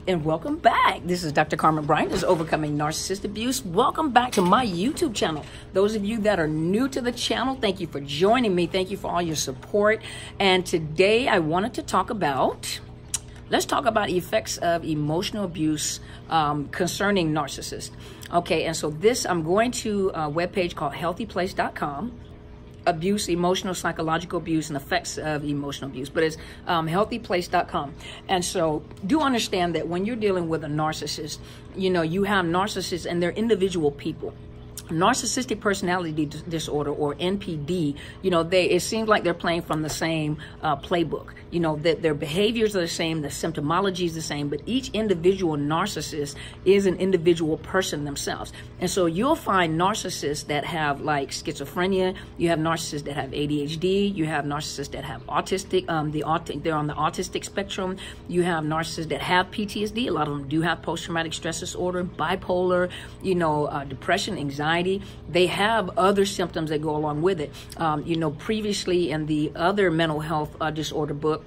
and welcome back. This is Dr. Carmen Bryant. This is Overcoming Narcissist Abuse. Welcome back to my YouTube channel. Those of you that are new to the channel, thank you for joining me. Thank you for all your support. And today I wanted to talk about, let's talk about effects of emotional abuse concerning narcissists. Okay, and so this, I'm going to a webpage called healthyplace.com. Abuse, emotional, psychological abuse, and effects of emotional abuse, but it's healthyplace.com. And so do understand that when you're dealing with a narcissist, you know, you have narcissists and they're individual people. Narcissistic personality disorder, or NPD, you know, it seems like they're playing from the same playbook. You know, that their behaviors are the same, the symptomology is the same, but each individual narcissist is an individual person themselves. And so you'll find narcissists that have like schizophrenia, you have narcissists that have ADHD, you have narcissists that have autistic, they're on the autistic spectrum, you have narcissists that have PTSD, a lot of them do have post-traumatic stress disorder, bipolar, you know, depression, anxiety. They have other symptoms that go along with it. You know, previously in the other mental health disorder book,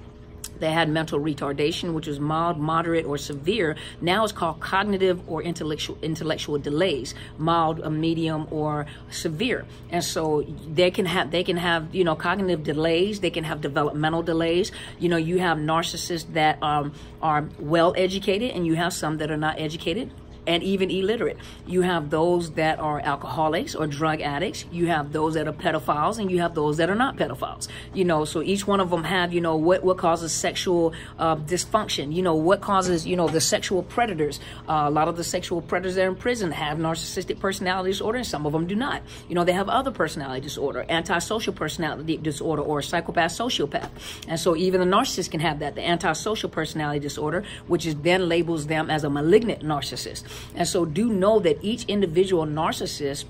they had mental retardation, which was mild, moderate, or severe. Now it's called cognitive or intellectual delays, mild, medium, or severe. And so they can have, you know, cognitive delays. They can have developmental delays. You know, you have narcissists that are well educated, and you have some that are not educated and even illiterate. You have those that are alcoholics or drug addicts. You have those that are pedophiles, and you have those that are not pedophiles. You know, so each one of them have, you know, what causes sexual dysfunction. You know, what causes, you know, the sexual predators. A lot of the sexual predators that are in prison have narcissistic personality disorder, and some of them do not. You know, they have other personality disorder, antisocial personality disorder, or psychopath, sociopath. And so even the narcissist can have that, the antisocial personality disorder, which is then labels them as a malignant narcissist. And so do know that each individual narcissist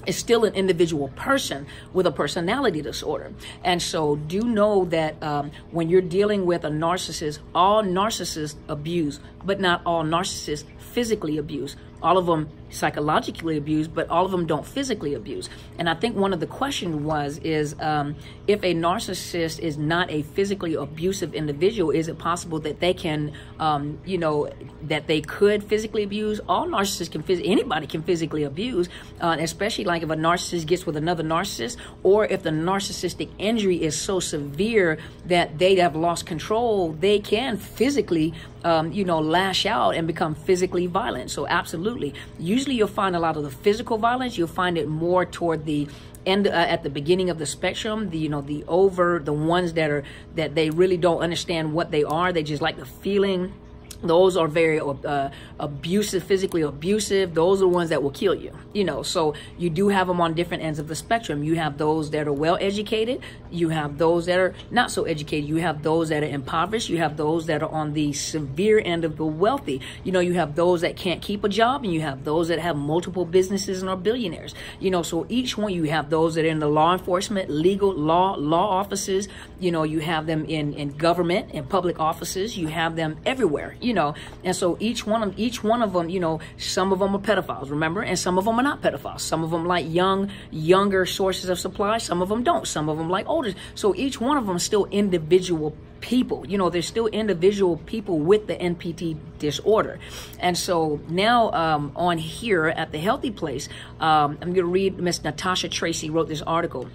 is still an individual person with a personality disorder. And so do know that when you're dealing with a narcissist, all narcissists abuse, but not all narcissists physically abuse. All of them psychologically abuse, but all of them don't physically abuse. And I think one of the questions is if a narcissist is not a physically abusive individual, is it possible that they can, you know, that they could physically abuse? All narcissists can anybody can physically abuse, especially like if a narcissist gets with another narcissist, or if the narcissistic injury is so severe that they have lost control, they can physically, you know, lash out and become physically violent. So absolutely. Usually you'll find a lot of the physical violence, you'll find it more toward the end, at the beginning of the spectrum, the ones that they really don't understand what they are. They just like the feeling. Those are very abusive, physically abusive. Those are the ones that will kill you, you know. So you do have them on different ends of the spectrum. You have those that are well educated. You have those that are not so educated. You have those that are impoverished. You have those that are on the severe end of the wealthy. You know, you have those that can't keep a job, and you have those that have multiple businesses and are billionaires. You know, so each one, you have those that are in the law enforcement, legal law offices. You know, you have them in government and public offices. You have them everywhere. You know, and so each one of them, you know, some of them are pedophiles, remember, and some of them are not pedophiles. Some of them like younger sources of supply. Some of them don't. Some of them like older. So each one of them is still individual people. You know, they're still individual people with the NPD disorder. And so now on here at the Healthy Place, I'm going to read. Miss Natasha Tracy wrote this article.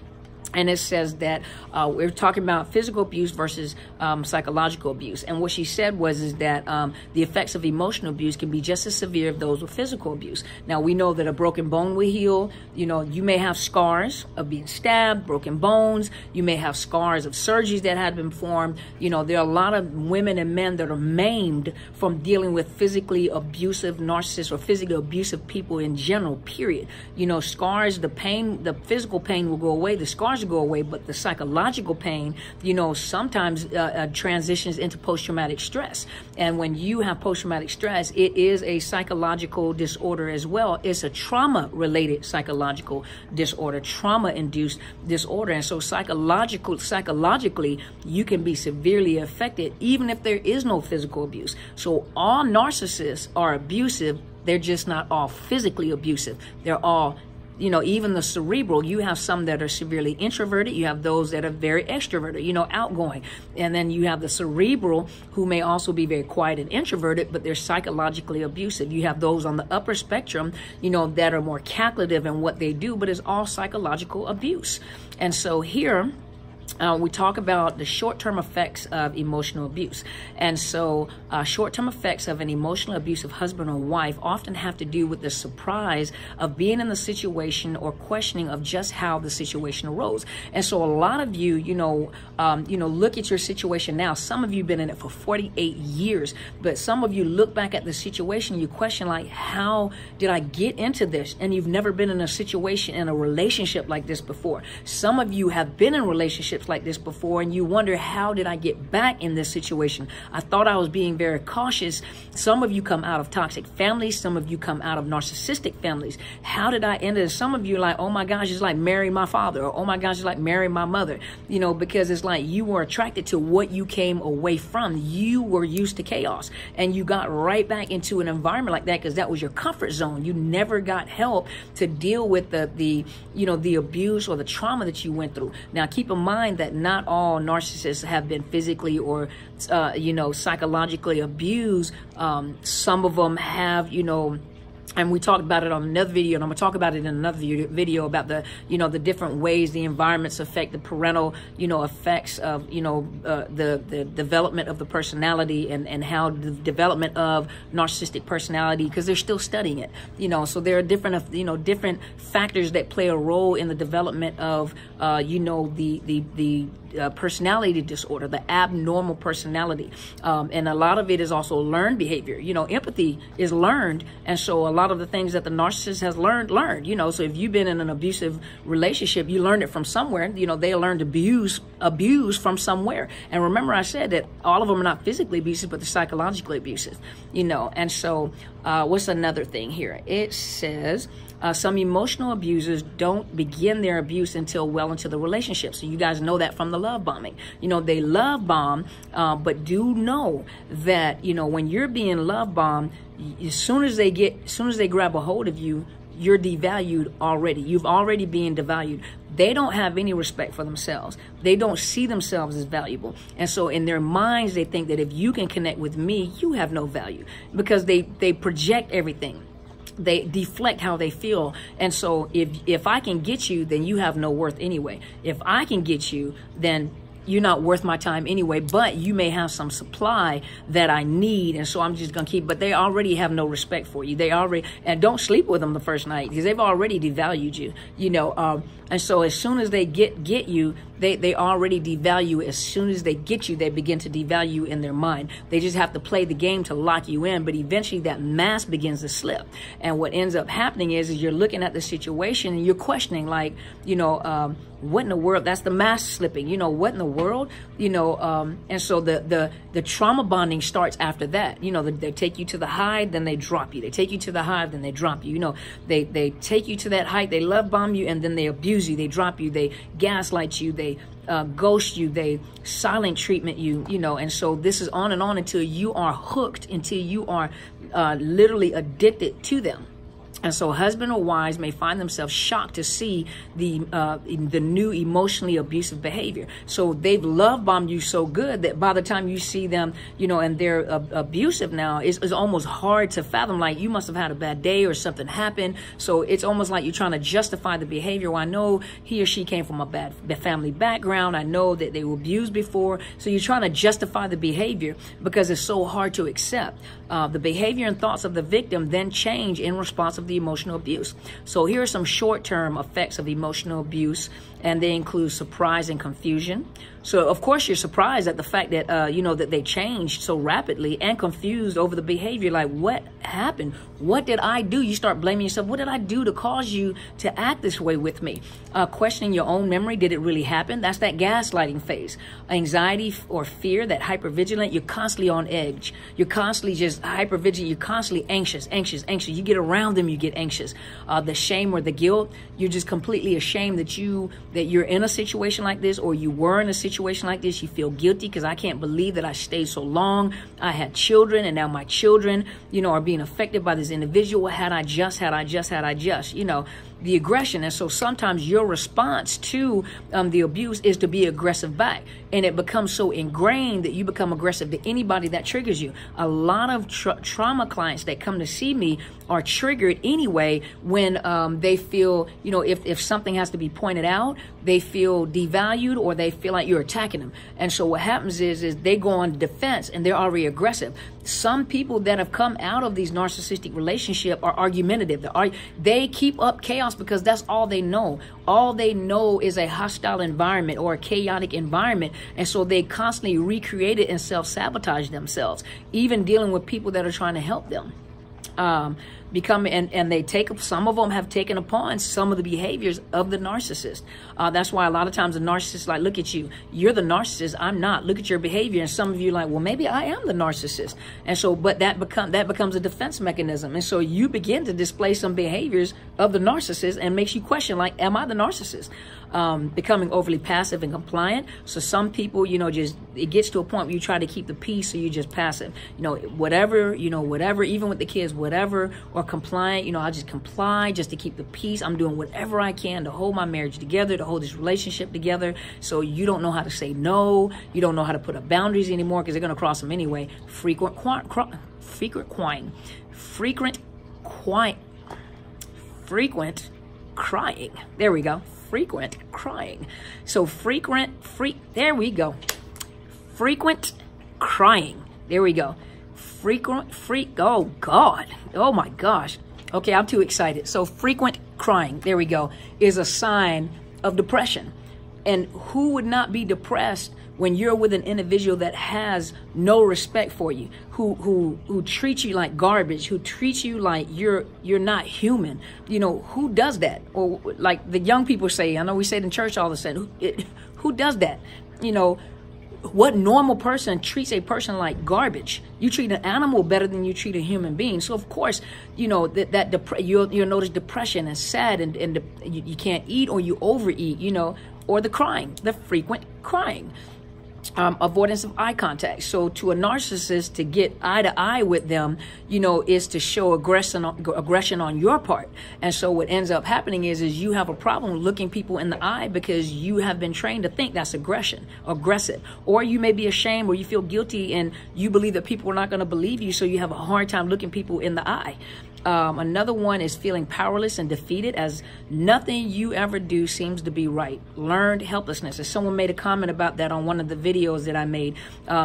And it says that we're talking about physical abuse versus psychological abuse. And what she said is that the effects of emotional abuse can be just as severe as those with physical abuse. Now, we know that a broken bone will heal. You know, you may have scars of being stabbed, broken bones. You may have scars of surgeries that had been performed. You know, there are a lot of women and men that are maimed from dealing with physically abusive narcissists or physically abusive people in general, period. You know, scars, the pain, the physical pain will go away. The scars will go away, but the psychological pain, you know, sometimes transitions into post-traumatic stress. And when you have post-traumatic stress, it is a psychological disorder as well. It's a trauma-related psychological disorder, trauma-induced disorder. And so psychologically, you can be severely affected even if there is no physical abuse. So all narcissists are abusive. They're just not all physically abusive. They're all you know, even the cerebral, you have some that are severely introverted. You have those that are very extroverted, you know, outgoing. And then you have the cerebral who may also be very quiet and introverted, but they're psychologically abusive. You have those on the upper spectrum, you know, that are more calculative in what they do, but it's all psychological abuse. And so here, we talk about the short-term effects of emotional abuse. And so short-term effects of an emotional abusive husband or wife often have to do with the surprise of being in the situation or questioning of just how the situation arose. And so a lot of you, look at your situation now. Some of you have been in it for 48 years, but some of you look back at the situation, you question like, how did I get into this? And you've never been in a situation, in a relationship like this before. Some of you have been in relationships like this before, and you wonder, how did I get back in this situation? I thought I was being very cautious. Some of you come out of toxic families. Some of you come out of narcissistic families. How did I end it? Some of you are like, oh my gosh, it's like marrying my father, or oh my gosh, it's like marrying my mother, you know, because it's like you were attracted to what you came away from. You were used to chaos, and you got right back into an environment like that because that was your comfort zone. You never got help to deal with the abuse or the trauma that you went through. Now, keep in mind that not all narcissists have been physically or, psychologically abused. Some of them have, and we talked about it on another video, and I'm going to talk about it in another video about the different ways the environments affect the parental, effects of, the development of the personality and how the development of narcissistic personality, because they're still studying it, so there are different, different factors that play a role in the development of, the personality disorder, the abnormal personality. And a lot of it is also learned behavior. Empathy is learned. And so a lot of the things that the narcissist has learned. So if you've been in an abusive relationship, you learned it from somewhere. They learned abuse from somewhere. And remember, I said that all of them are not physically abusive, but they're psychologically abusive, And so what's another thing here? It says, some emotional abusers don't begin their abuse until well into the relationship. So you guys know that from the love bombing. They love bomb, but do know that, when you're being love bombed, as soon as they grab a hold of you, you're devalued already. You've already been devalued. They don't have any respect for themselves. They don't see themselves as valuable. And so in their minds, they think that if you can connect with me, you have no value, because they project everything. They deflect how they feel. And so if I can get you, then you have no worth anyway. If I can get you, then you're not worth my time anyway, but you may have some supply that I need, and so I'm just gonna keep. But they already have no respect for you. And don't sleep with them the first night, because they've already devalued you. And so as soon as they get you, they already devalue. As soon as they get you, they begin to devalue in their mind. They just have to play the game to lock you in, but eventually that mask begins to slip. And what ends up happening is you're looking at the situation and you're questioning, like, what in the world? That's the mask slipping. What in the world? And so the trauma bonding starts after that. They take you to the high, then they drop you. They take you to the high, then they drop you. They take you to that height, they love bomb you, and then they abuse you, they drop you, they gaslight you, they ghost you, they silent treatment you, and so this is on and on until you are hooked, until you are literally addicted to them. And so husband or wives may find themselves shocked to see the new emotionally abusive behavior. So they've love bombed you so good that by the time you see them, and they're abusive now, it's almost hard to fathom. Like, you must have had a bad day or something happened. So it's almost like you're trying to justify the behavior. Well, I know he or she came from a bad family background. I know that they were abused before. So you're trying to justify the behavior because it's so hard to accept. The behavior and thoughts of the victim then change in response of the emotional abuse. So here are some short-term effects of emotional abuse, and they include surprise and confusion. So of course you're surprised at the fact that that they changed so rapidly, and confused over the behavior. Like, what happened? What did I do? You start blaming yourself. What did I do to cause you to act this way with me? Questioning your own memory. Did it really happen? That's that gaslighting phase. Anxiety or fear, that hypervigilant. You're constantly on edge. You're constantly just hypervigilant. You're constantly anxious. You get around them, you get anxious. The shame or the guilt. You're just completely ashamed that you're in a situation like this, or you were in a situation like this. You feel guilty because I can't believe that I stayed so long. I had children, and now my children, are being affected by this individual. Had I just, the aggression. And so sometimes your response to the abuse is to be aggressive back. And it becomes so ingrained that you become aggressive to anybody that triggers you. A lot of trauma clients that come to see me are triggered anyway when they feel, you know, if something has to be pointed out, they feel devalued or they feel like you're attacking them. And so what happens is they go on defense and they're already aggressive. Some people that have come out of these narcissistic relationships are argumentative. They keep up chaos because that's all they know. All they know is a hostile environment or a chaotic environment. And so they constantly recreate it and self-sabotage themselves, even dealing with people that are trying to help them. And they take, some of them have taken upon some of the behaviors of the narcissist. That's why a lot of times the narcissist is like, look at you, you're the narcissist, I'm not, look at your behavior. And some of you are like, well, maybe I am the narcissist. And so, but that becomes a defense mechanism. And so you begin to display some behaviors of the narcissist and makes you question, like, am I the narcissist? Becoming overly passive and compliant. So some people, you know, just, it gets to a point where you try to keep the peace, so you're just passive. You know, whatever, even with the kids, whatever, or compliant, you know, I'll just comply just to keep the peace. I'm doing whatever I can to hold my marriage together, to hold this relationship together. So you don't know how to say no. You don't know how to put up boundaries anymore because they're going to cross them anyway. Frequent crying. There we go. Frequent crying. So frequent crying. There we go. Oh God. Oh my gosh. Okay, I'm too excited. So frequent crying, there we go, is a sign of depression. And who would not be depressed when you're with an individual that has no respect for you, who treats you like garbage, who treats you like you're not human? You know, who does that? Or like the young people say, I know we say it in church all the time, who does that? You know, what normal person treats a person like garbage? You treat an animal better than you treat a human being. So of course, you know, you'll notice depression and sad, and you can't eat, or you overeat, you know, or the crying, the frequent crying. Avoidance of eye contact. So to a narcissist, to get eye to eye with them, you know, is to show aggression on your part. And so what ends up happening is you have a problem looking people in the eye because you have been trained to think that's aggressive. Or you may be ashamed, or you feel guilty and you believe that people are not going to believe you. So you have a hard time looking people in the eye. Another one is feeling powerless and defeated, as nothing you ever do seems to be right. Learned helplessness. As someone made a comment about that on one of the videos that I made,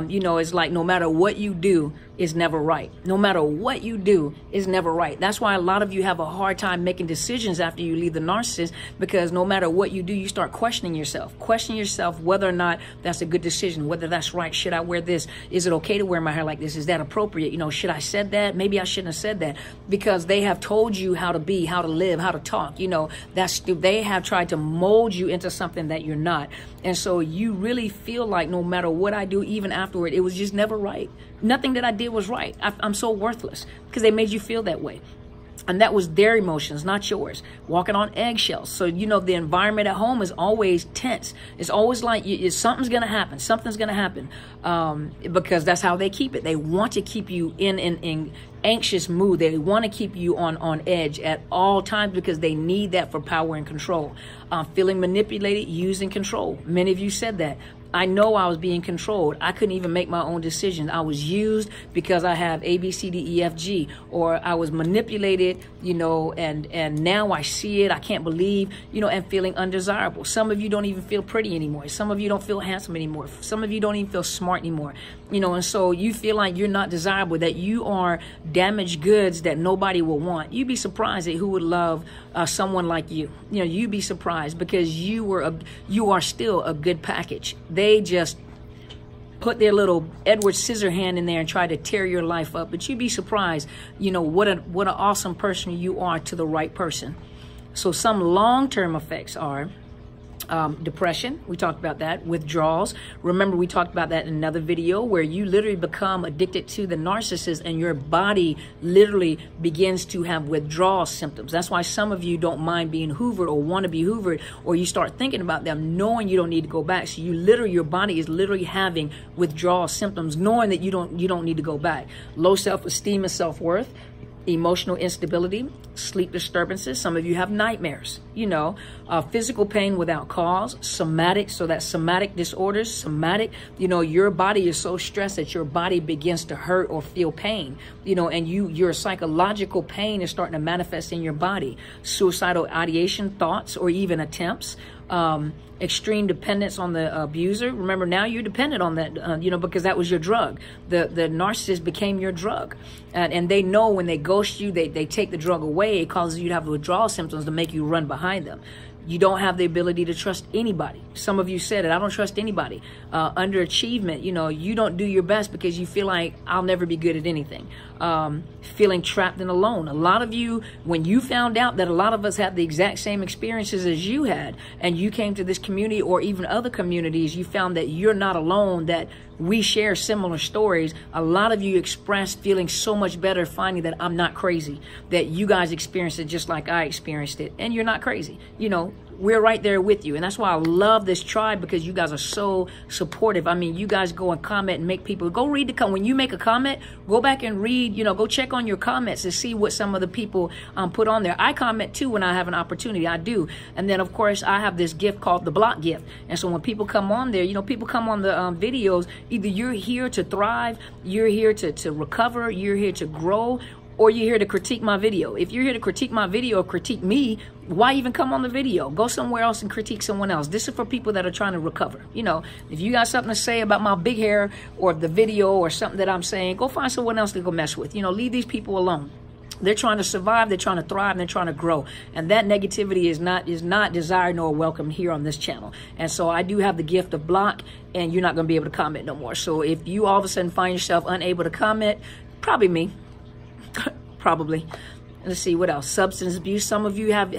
you know, it's like no matter what you do is never right. No matter what you do is never right. That's why a lot of you have a hard time making decisions after you leave the narcissist, because no matter what you do, you start questioning yourself. Question yourself whether or not that's a good decision, whether that's right. Should I wear this? Is it okay to wear my hair like this? Is that appropriate? You know, should I said that? Maybe I shouldn't have said that, because they have told you how to be, how to live, how to talk. You know, they have tried to mold you into something that you're not. And so you really feel like no matter what I do, even afterward, it was just never right. Nothing that I did was right. I'm so worthless, because they made you feel that way. And that was their emotions, not yours. Walking on eggshells. So, you know, the environment at home is always tense. It's always like something's going to happen. Something's going to happen. Because that's how they keep it. They want to keep you in anxious mood. They want to keep you on edge at all times, because they need that for power and control. Feeling manipulated, used, and controlled. Many of you said that. I know I was being controlled. I couldn't even make my own decisions. I was used because I have A, B, C, D, E, F, G, or I was manipulated, you know, and now I see it. I can't believe, you know, and feeling undesirable. Some of you don't even feel pretty anymore. Some of you don't feel handsome anymore. Some of you don't even feel smart anymore, you know, and so you feel like you're not desirable, that you are damaged goods that nobody will want. You'd be surprised at who would love someone like you. You know, you'd be surprised, because you are still a good package. They just put their little Edward Scissorhand in there and try to tear your life up. But you'd be surprised, you know, what an awesome person you are to the right person. So some long-term effects are depression. We talked about that. Withdrawals. Remember, we talked about that in another video, where you literally become addicted to the narcissist and your body literally begins to have withdrawal symptoms. That's why some of you don't mind being hoovered or want to be hoovered, or you start thinking about them knowing you don't need to go back. So your body is literally having withdrawal symptoms, knowing that you don't need to go back. Low self-esteem and self-worth. Emotional instability, sleep disturbances. Some of you have nightmares, you know, physical pain without cause, somatic. So that's somatic disorders, somatic, you know, your body is so stressed that your body begins to hurt or feel pain, you know, and your psychological pain is starting to manifest in your body. Suicidal ideation, thoughts, or even attempts. Extreme dependence on the abuser. Remember, now you're dependent on that, you know, because that was your drug. The narcissist became your drug. And they know when they ghost you, they take the drug away. It causes you to have withdrawal symptoms to make you run behind them. You don't have the ability to trust anybody. Some of you said it. I don't trust anybody. Underachievement, you know, you don't do your best because you feel like I'll never be good at anything. Feeling trapped and alone. A lot of you, when you found out that a lot of us had the exact same experiences as you had, and you came to this community or even other communities, you found that you're not alone, that we share similar stories. A lot of you expressed feeling so much better finding that I'm not crazy, that you guys experienced it just like I experienced it, and you're not crazy. You know, we're right there with you. And that's why I love this tribe, because you guys are so supportive. I mean, you guys go and comment and make people go read the comment. When you make a comment, go back and read, you know, go check on your comments and see what some of the people put on there. I comment too when I have an opportunity. I do. And then, of course, I have this gift called the block gift. And so when people come on there, you know, people come on the videos, either you're here to thrive, you're here to recover, you're here to grow, or you're here to critique my video. If you're here to critique my video or critique me, why even come on the video? Go somewhere else and critique someone else. This is for people that are trying to recover. You know, if you got something to say about my big hair or the video or something that I'm saying, go find someone else to go mess with. You know, leave these people alone. They're trying to survive, they're trying to thrive, and they're trying to grow. And that negativity is not desired nor welcome here on this channel. And so I do have the gift of block, and you're not going to be able to comment no more. So if you all of a sudden find yourself unable to comment, probably me. Probably. Let's see what else. Substance abuse. Some of you have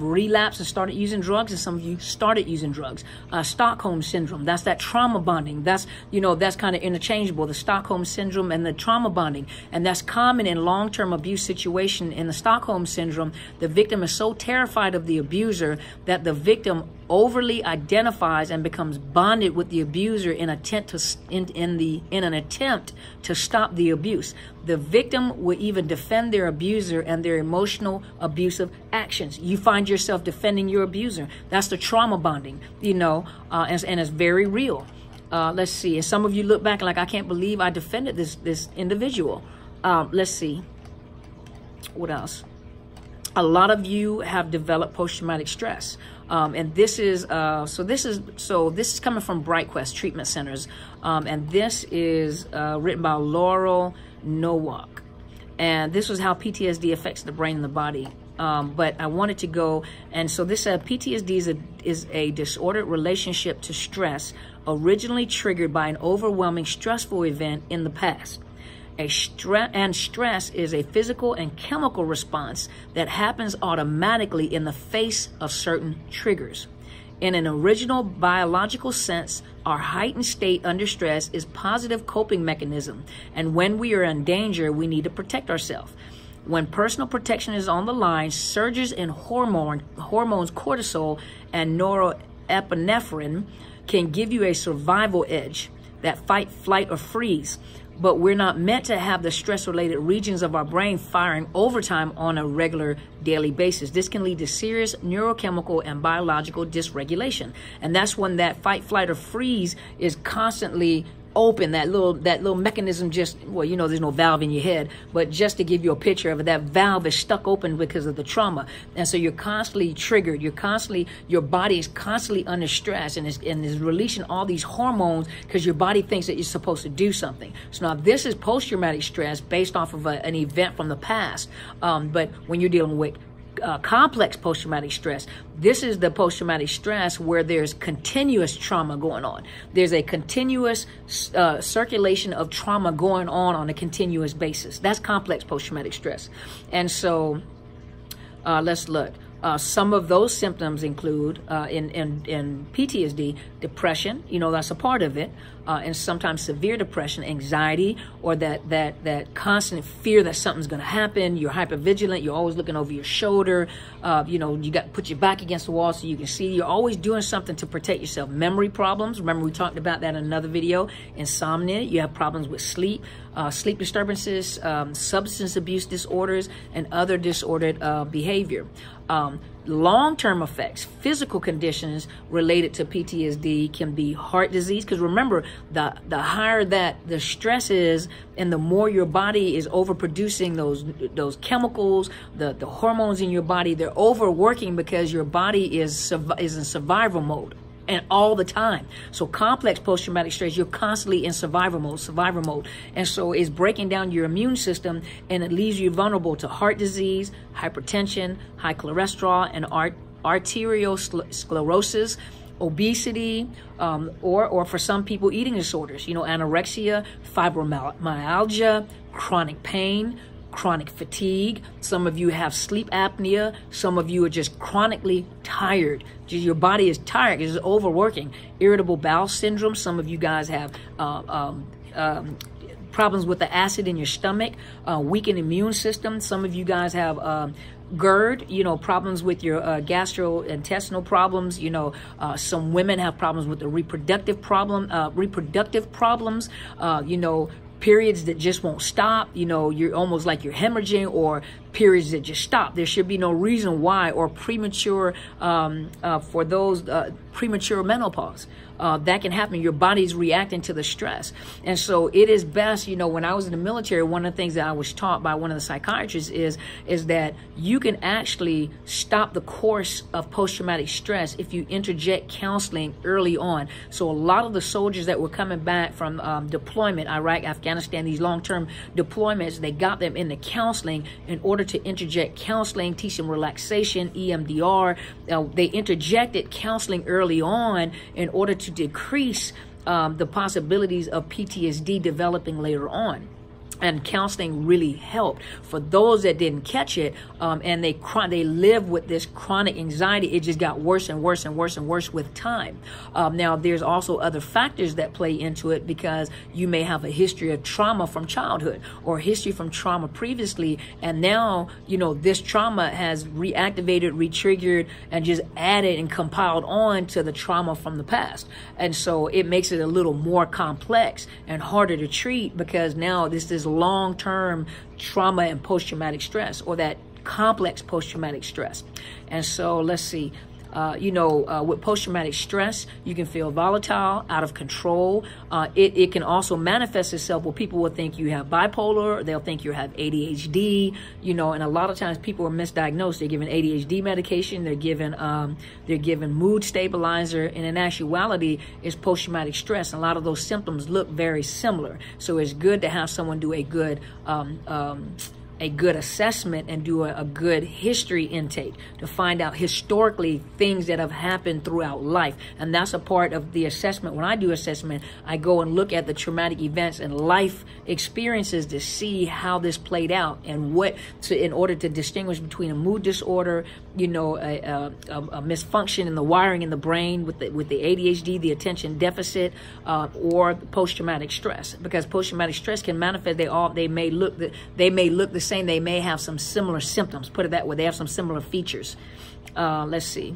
relapsed and started using drugs, and some of you started using drugs. Stockholm syndrome. That's that trauma bonding. That's, you know, that's kind of interchangeable. The Stockholm syndrome and the trauma bonding, and that's common in long-term abuse situation. In the Stockholm syndrome, the victim is so terrified of the abuser that the victim overly identifies and becomes bonded with the abuser in an attempt to stop the abuse. The victim will even defend their abuser and their emotional abusive actions. You find yourself defending your abuser. That's the trauma bonding, you know, and it's very real. Let's see. And some of you look back like, I can't believe I defended this individual. Let's see. What else? A lot of you have developed post-traumatic stress. And this is this is coming from BrightQuest Treatment Centers. And this is written by Laurel Nowak. And this was how PTSD affects the brain and the body. But I wanted to go, and so this PTSD is a disordered relationship to stress, originally triggered by an overwhelming stressful event in the past. Stress is a physical and chemical response that happens automatically in the face of certain triggers. In an original biological sense, our heightened state under stress is positive coping mechanism, and when we are in danger, we need to protect ourselves. When personal protection is on the line, surges in hormones cortisol and norepinephrine can give you a survival edge, that fight, flight, or freeze. But we're not meant to have the stress-related regions of our brain firing overtime on a regular daily basis. This can lead to serious neurochemical and biological dysregulation. And that's when that fight, flight, or freeze is constantly open, that little mechanism just, well, you know, there's no valve in your head, but just to give you a picture of it, that valve is stuck open because of the trauma. And so you're constantly triggered. Your body is constantly under stress and is releasing all these hormones because your body thinks that you're supposed to do something. So now this is post-traumatic stress based off of an event from the past. But when you're dealing with complex post-traumatic stress, this is the post-traumatic stress where there's continuous trauma going on. There's a continuous circulation of trauma going on a continuous basis. That's complex post-traumatic stress. And so let's look. Some of those symptoms include in PTSD, depression, you know, that's a part of it. and sometimes severe depression, anxiety, or that constant fear that something's going to happen. You're hypervigilant. You're always looking over your shoulder. You know, you got to put your back against the wall so you can see. You're always doing something to protect yourself. Memory problems. Remember, we talked about that in another video. Insomnia. You have problems with sleep, sleep disturbances, substance abuse disorders, and other disordered behavior. Long-term effects, physical conditions related to PTSD can be heart disease. Because remember, the higher that the stress is, and the more your body is overproducing those chemicals, the hormones in your body, they're overworking because your body is in survival mode. And all the time. So complex post-traumatic stress, you're constantly in survival mode. And so it's breaking down your immune system, and it leaves you vulnerable to heart disease, hypertension, high cholesterol, and arterial sclerosis, obesity, or for some people, eating disorders, you know, anorexia, fibromyalgia, chronic pain, chronic fatigue. Some of you have sleep apnea. Some of you are just chronically tired. Your body is tired because it's overworking. Irritable bowel syndrome. Some of you guys have problems with the acid in your stomach, weakened immune system. Some of you guys have GERD, you know, problems with your gastrointestinal problems. You know, some women have problems with the reproductive problems, you know, periods that just won't stop. You know, you're almost like you're hemorrhaging, or periods that just stop. There should be no reason why, or premature, for those premature menopause. That can happen. Your body's reacting to the stress. And so it is best, you know, when I was in the military, one of the things that I was taught by one of the psychiatrists is that you can actually stop the course of post-traumatic stress if you interject counseling early on. So a lot of the soldiers that were coming back from deployment, Iraq, Afghanistan, these long-term deployments, they got them into counseling in order to interject counseling, teach them relaxation, EMDR. They interjected counseling early on in order to decrease the possibilities of PTSD developing later on. And counseling really helped. For those that didn't catch it, and they live with this chronic anxiety, it just got worse and worse and worse and worse with time. Now, there's also other factors that play into it, because you may have a history of trauma from childhood, or history from trauma previously, and now, you know, this trauma has reactivated, re-triggered, and just added and compiled on to the trauma from the past. And so it makes it a little more complex and harder to treat, because now this is long-term trauma and post-traumatic stress, or that complex post-traumatic stress. And so let's see, with post-traumatic stress, you can feel volatile, out of control. It can also manifest itself where people will think you have bipolar, or they'll think you have ADHD, you know, and a lot of times people are misdiagnosed. They're given ADHD medication, they're given mood stabilizer, and in actuality, it's post-traumatic stress. And a lot of those symptoms look very similar. So it's good to have someone do a good assessment and do a good history intake to find out historically things that have happened throughout life. And that's a part of the assessment. When I do assessment, I go and look at the traumatic events and life experiences to see how this played out, and in order to distinguish between a mood disorder, you know, a misfunction in the wiring in the brain with the ADHD, the attention deficit, or post-traumatic stress. Because post-traumatic stress can manifest. They may look the same. They may have some similar symptoms. Put it that way. They have some similar features. Let's see.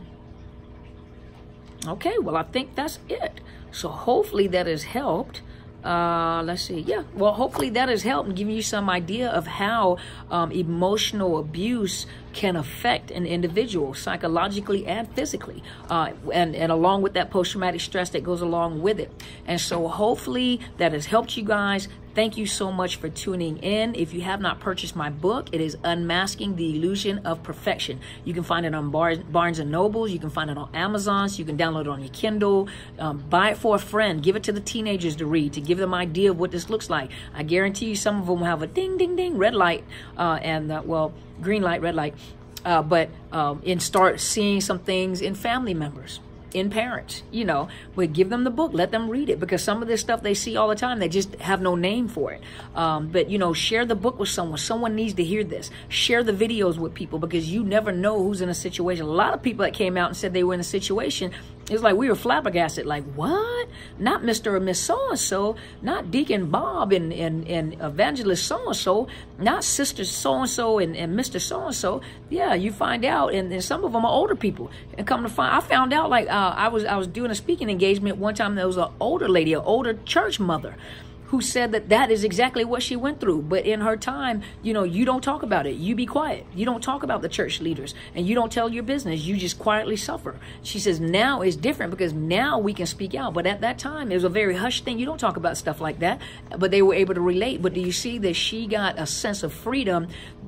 Okay, well, I think that's it. So hopefully that has helped. Let's see. Yeah, well, hopefully that has helped and given you some idea of how emotional abuse can affect an individual psychologically and physically, and along with that post-traumatic stress that goes along with it. And so hopefully that has helped you guys. Thank you so much for tuning in. If you have not purchased my book, it is Unmasking the Illusion of Perfection. You can find it on Barnes & Nobles. You can find it on Amazon. So you can download it on your Kindle. Buy it for a friend. Give it to the teenagers to read, to give them an idea of what this looks like. I guarantee you some of them will have a ding, ding, ding, red light, green light, red light, and start seeing some things in family members, in parents, you know. But give them the book, let them read it, because some of this stuff they see all the time, they just have no name for it. But, you know, share the book with someone. Someone needs to hear this. Share the videos with people, because you never know who's in a situation. A lot of people that came out and said they were in a situation, It's like we were flabbergasted, like, what? Not Mr. or Miss so-and-so, not Deacon Bob and Evangelist so-and-so, not Sister so-and-so and Mr. so-and-so. Yeah, you find out, and some of them are older people. And come to find, I found out, like, I was doing a speaking engagement one time. There was an older lady, an older church mother, who said that is exactly what she went through. But in her time, you know, you don't talk about it. You be quiet. You don't talk about the church leaders, and you don't tell your business. You just quietly suffer. She says now it's different because now we can speak out. But at that time, it was a very hush thing. You don't talk about stuff like that. But they were able to relate. But do you see that she got a sense of freedom,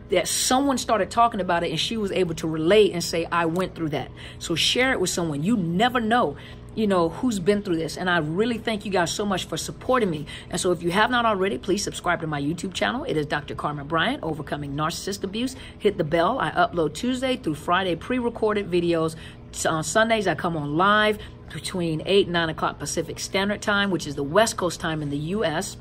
that someone started talking about it and she was able to relate and say, I went through that. So share it with someone. You never know, you know, who's been through this. And I really thank you guys so much for supporting me. And so if you have not already, please subscribe to my YouTube channel. It is Dr. Carmen Bryant, Overcoming Narcissist Abuse. Hit the bell. I upload Tuesday through Friday pre-recorded videos. On Sundays, I come on live between 8 and 9 o'clock Pacific Standard Time, which is the West Coast time in the U.S.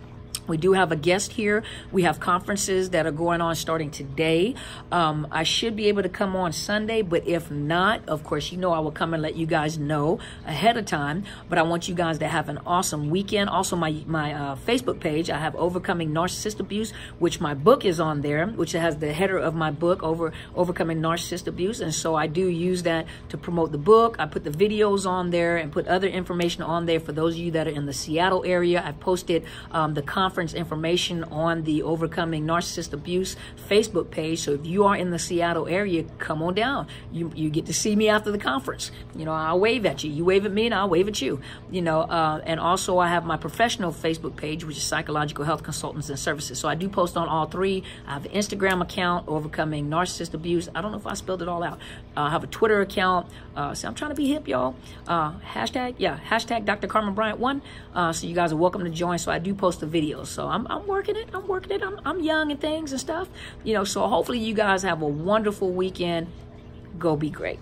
We do have a guest here. We have conferences that are going on starting today. I should be able to come on Sunday, but if not, of course, you know, I will come and let you guys know ahead of time. But I want you guys to have an awesome weekend. Also, my Facebook page, I have Overcoming Narcissist Abuse, which my book is on there, which has the header of my book, Overcoming Narcissist Abuse. And so I do use that to promote the book. I put the videos on there and put other information on there for those of you that are in the Seattle area. I've posted the conference information on the Overcoming Narcissist Abuse Facebook page. So if you are in the Seattle area, come on down. You get to see me after the conference. You know, I'll wave at you. You wave at me and I'll wave at you. You know, and also I have my professional Facebook page, which is Psychological Health Consultants and Services. So I do post on all three. I have an Instagram account, Overcoming Narcissist Abuse. I don't know if I spelled it all out. I have a Twitter account. So I'm trying to be hip, y'all. Hashtag Dr. Carmen Bryant 1. So you guys are welcome to join. So I do post the videos. So I'm working it. I'm young and things and stuff. You know, so hopefully you guys have a wonderful weekend. Go be great.